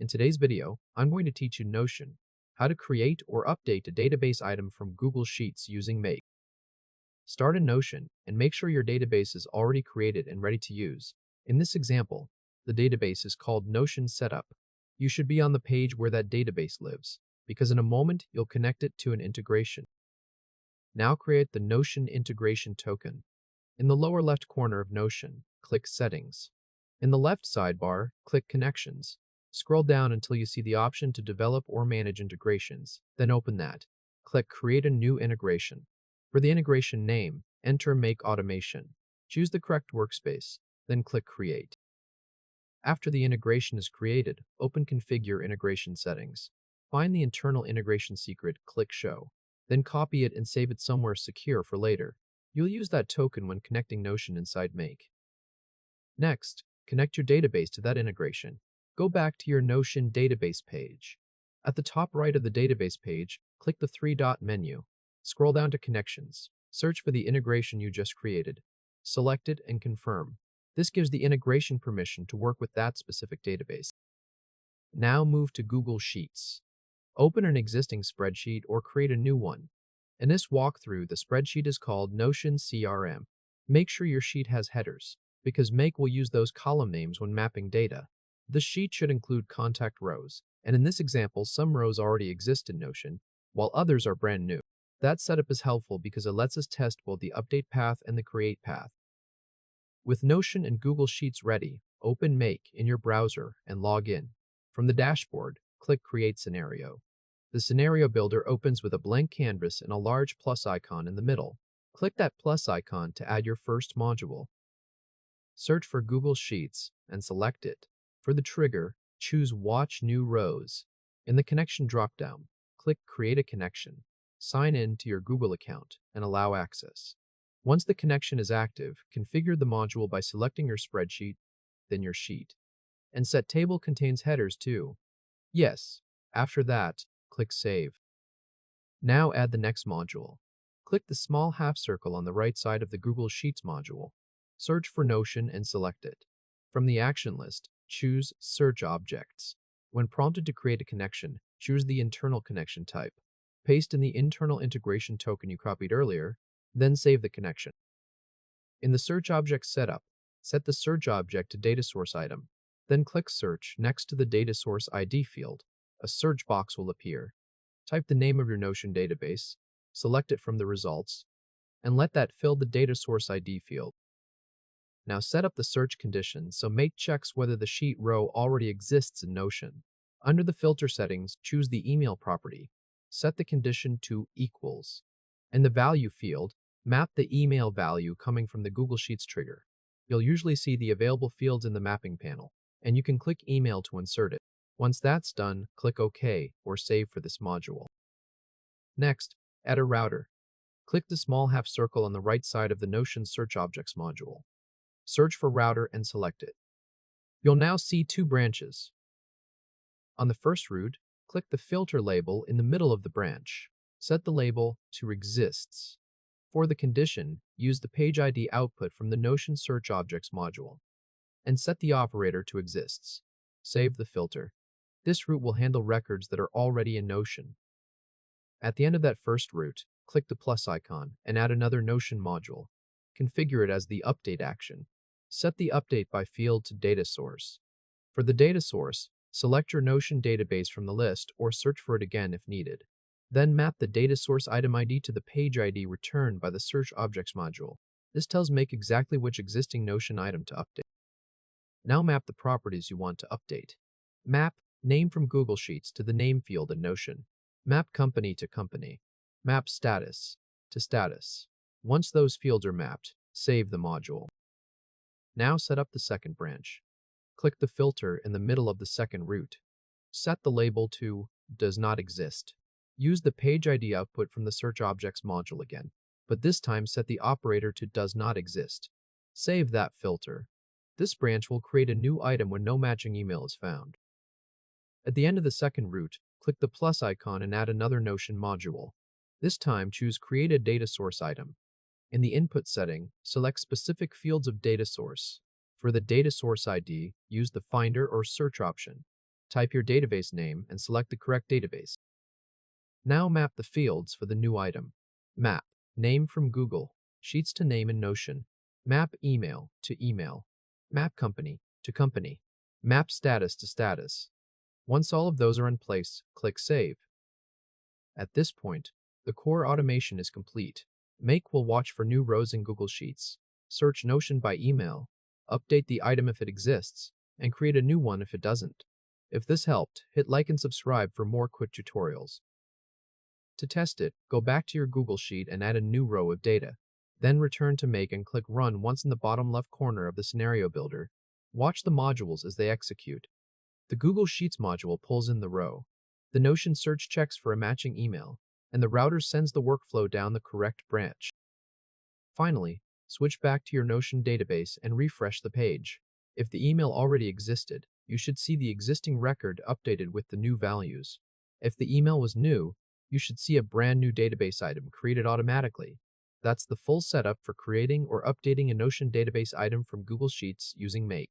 In today's video, I'm going to teach you Notion, how to create or update a database item from Google Sheets using Make. Start in Notion and make sure your database is already created and ready to use. In this example, the database is called Notion Setup. You should be on the page where that database lives, because in a moment you'll connect it to an integration. Now create the Notion integration token. In the lower left corner of Notion, click Settings. In the left sidebar, click Connections. Scroll down until you see the option to develop or manage integrations, then open that. Click Create a new integration. For the integration name, enter Make Automation. Choose the correct workspace, then click Create. After the integration is created, open Configure Integration Settings. Find the internal integration secret, click Show. Then copy it and save it somewhere secure for later. You'll use that token when connecting Notion inside Make. Next, connect your database to that integration. Go back to your Notion database page. At the top right of the database page, click the three-dot menu. Scroll down to Connections. Search for the integration you just created. Select it and confirm. This gives the integration permission to work with that specific database. Now move to Google Sheets. Open an existing spreadsheet or create a new one. In this walkthrough, the spreadsheet is called Notion CRM. Make sure your sheet has headers, because Make will use those column names when mapping data. The sheet should include contact rows, and in this example, some rows already exist in Notion, while others are brand new. That setup is helpful because it lets us test both the update path and the create path. With Notion and Google Sheets ready, open Make in your browser and log in. From the dashboard, click Create Scenario. The Scenario Builder opens with a blank canvas and a large plus icon in the middle. Click that plus icon to add your first module. Search for Google Sheets and select it. For the trigger, choose Watch New Rows. In the Connection dropdown, click Create a Connection. Sign in to your Google account and allow access. Once the connection is active, configure the module by selecting your spreadsheet, then your sheet. And set Table Contains Headers too. Yes. After that, click Save. Now add the next module. Click the small half circle on the right side of the Google Sheets module. Search for Notion and select it. From the action list, choose Search Objects. When prompted to create a connection, choose the internal connection type. Paste in the internal integration token you copied earlier, then save the connection. In the Search Object setup, set the search object to Data Source Item. Then click Search next to the Data Source ID field. A search box will appear. Type the name of your Notion database, select it from the results, and let that fill the Data Source ID field. Now set up the search conditions so Make checks whether the sheet row already exists in Notion. Under the filter settings, choose the email property. Set the condition to equals. In the value field, map the email value coming from the Google Sheets trigger. You'll usually see the available fields in the mapping panel, and you can click Email to insert it. Once that's done, click OK or Save for this module. Next, add a router. Click the small half circle on the right side of the Notion Search Objects module. Search for router and select it. You'll now see two branches. On the first root, click the filter label in the middle of the branch. Set the label to Exists. For the condition, use the page ID output from the Notion Search Objects module, and set the operator to Exists. Save the filter. This root will handle records that are already in Notion. At the end of that first root, click the plus icon and add another Notion module. Configure it as the Update action. Set the update by field to Data Source. For the data source, select your Notion database from the list or search for it again if needed. Then map the data source item ID to the page ID returned by the Search Objects module. This tells Make exactly which existing Notion item to update. Now map the properties you want to update. Map Name from Google Sheets to the Name field in Notion. Map Company to Company. Map Status to Status. Once those fields are mapped, save the module. Now set up the second branch. Click the filter in the middle of the second root. Set the label to Does Not Exist. Use the page ID output from the Search Objects module again, but this time set the operator to Does Not Exist. Save that filter. This branch will create a new item when no matching email is found. At the end of the second root, click the plus icon and add another Notion module. This time, choose Create a Data Source Item. In the input setting, select specific fields of data source. For the data source ID, use the Finder or Search option. Type your database name and select the correct database. Now map the fields for the new item. Map name from Google Sheets to name in Notion. Map email to email. Map company to company. Map status to status. Once all of those are in place, click Save. At this point, the core automation is complete. Make will watch for new rows in Google Sheets, search Notion by email, update the item if it exists, and create a new one if it doesn't. If this helped, hit like and subscribe for more quick tutorials. To test it, go back to your Google Sheet and add a new row of data. Then return to Make and click Run once in the bottom left corner of the scenario builder. Watch the modules as they execute. The Google Sheets module pulls in the row. The Notion search checks for a matching email, and the router sends the workflow down the correct branch. Finally, switch back to your Notion database and refresh the page. If the email already existed, you should see the existing record updated with the new values. If the email was new, you should see a brand new database item created automatically. That's the full setup for creating or updating a Notion database item from Google Sheets using Make.